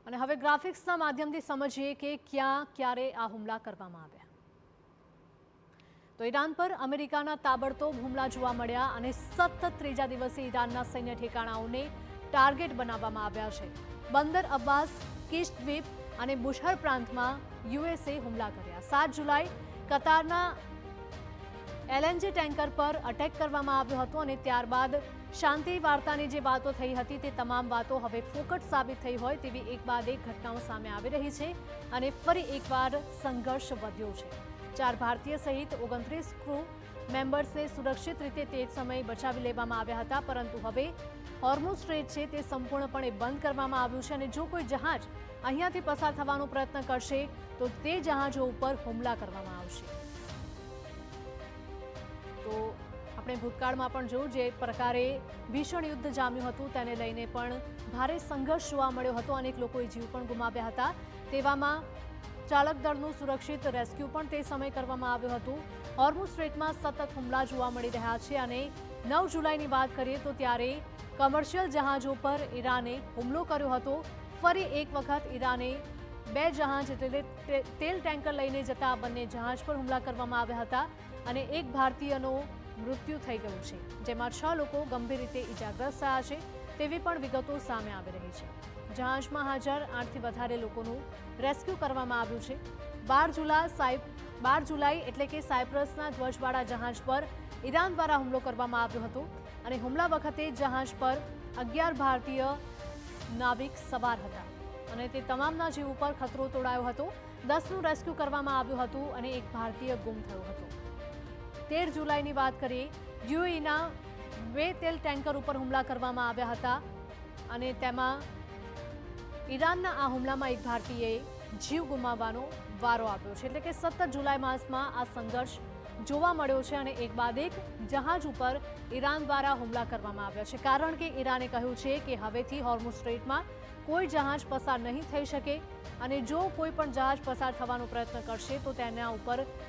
અને હવે ગ્રાફિક્સના માધ્યમથી સમજીએ કે ક્યાં ક્યારે આ હુમલા કરવામાં આવ્યા. તો ઈરાન પર અમેરિકાના તાબડતોબ હુમલા જોવા મળ્યા અને સતત ત્રીજા દિવસે ઈરાનના સૈન્ય ઠેકાણાઓને ટાર્ગેટ બનાવવામાં આવ્યા છે. બંદર અબ્બાસ, કિશ દ્વીપ અને બુશહર પ્રાંતમાં યુએસએ હુમલા કર્યા. 7 જુલાઈ કતારના એલએનજી ટેન્કર પર અટેક કરવામાં આવ્યો હતો અને ત્યારબાદ શાંતિ વાર્તાની જે વાતો થઈ હતી તે તમામ વાતો હવે ફોકટ સાબિત થઈ હોય તેવી એક બાદ એક ઘટનાઓ સામે આવી રહી છે અને ફરી એકવાર સંઘર્ષ વધ્યો છે. 4 ભારતીય સહિત 29 ક્રૂ મેમ્બર્સને સુરક્ષિત રીતે તે જ સમયે બચાવી લેવામાં આવ્યા હતા, પરંતુ હવે હોર્મુઝ સ્ટ્રેટ છે તે સંપૂર્ણપણે બંધ કરવામાં આવ્યું છે અને જો કોઈ જહાજ અહીંયાથી પસાર થવાનો પ્રયત્ન કરશે તો તે જહાજો ઉપર હુમલા કરવામાં આવશે. તો આપણે ભૂતકાળમાં પણ જોયું જે પ્રકારે ભીષણ યુદ્ધ જામ્યું હતું તેને લઈને પણ ભારે સંઘર્ષ જોવા મળ્યો હતો. અનેક લોકોએ જીવ પણ ગુમાવ્યા હતા. તેવામાં ચાલક દળનું સુરક્ષિત રેસ્ક્યુ પણ તે સમયે કરવામાં આવ્યું હતું. હોર્મુઝ સ્ટ્રેટમાં સતત હુમલા જોવા મળી રહ્યા છે અને 9 જુલાઈની વાત કરીએ તો ત્યારે કમર્શિયલ જહાજો પર ઈરાને હુમલો કર્યો હતો. ફરી એક વખત ઈરાને 2 જહાજ એટલે તેલ ટેન્કર લઈને જતા બંને જહાજ પર હુમલા કરવામાં આવ્યા હતા અને એક ભારતીયનું મૃત્યુ થઈ ગયું છે, જેમાં 6 લોકો ગંભીર રીતે ઇજાગ્રસ્ત થયા છે તેવી પણ વિગતો સામે આવી રહી છે. જહાજમાં હાજર 8થી વધારે લોકોનું રેસ્ક્યુ કરવામાં આવ્યું છે. 12 જુલાઈ એટલે કે સાયપ્રસના ધ્વજવાળા જહાજ પર ઈરાન દ્વારા હુમલો કરવામાં આવ્યો હતો અને હુમલા વખતે જહાજ પર 11 ભારતીય નાવિક સવાર હતા અને તે તમામના જીવ ઉપર ખતરો તોડાયો હતો. 10નું રેસ્ક્યુ કરવામાં આવ્યું હતું અને એક ભારતીય ગુમ થયો હતો. 13 જુલાઈની વાત કરીએ, યુએઈના 2 તેલ ટેન્કર ઉપર હુમલા કરવામાં આવ્યા હતા અને તેમાં ઈરાનના આ હુમલામાં એક ભારતીયએ જીવ ગુમાવવાનો વારો આપ્યો છે. એટલે કે 17 જુલાઈ માસમાં આ સંઘર્ષ જોવા મળ્યો છે અને એક બાદ એક જહાજ ઉપર ઈરાન દ્વારા હુમલા કરવામાં આવ્યા છે, કારણ કે ઈરાને કહ્યું છે કે હવેથી હોર્મુઝ સ્ટ્રેટમાં કોઈ જહાજ પસાર નહીં થઈ શકે અને જો કોઈ પણ જહાજ પસાર થવાનો પ્રયત્ન કરશે તો તેના ઉપર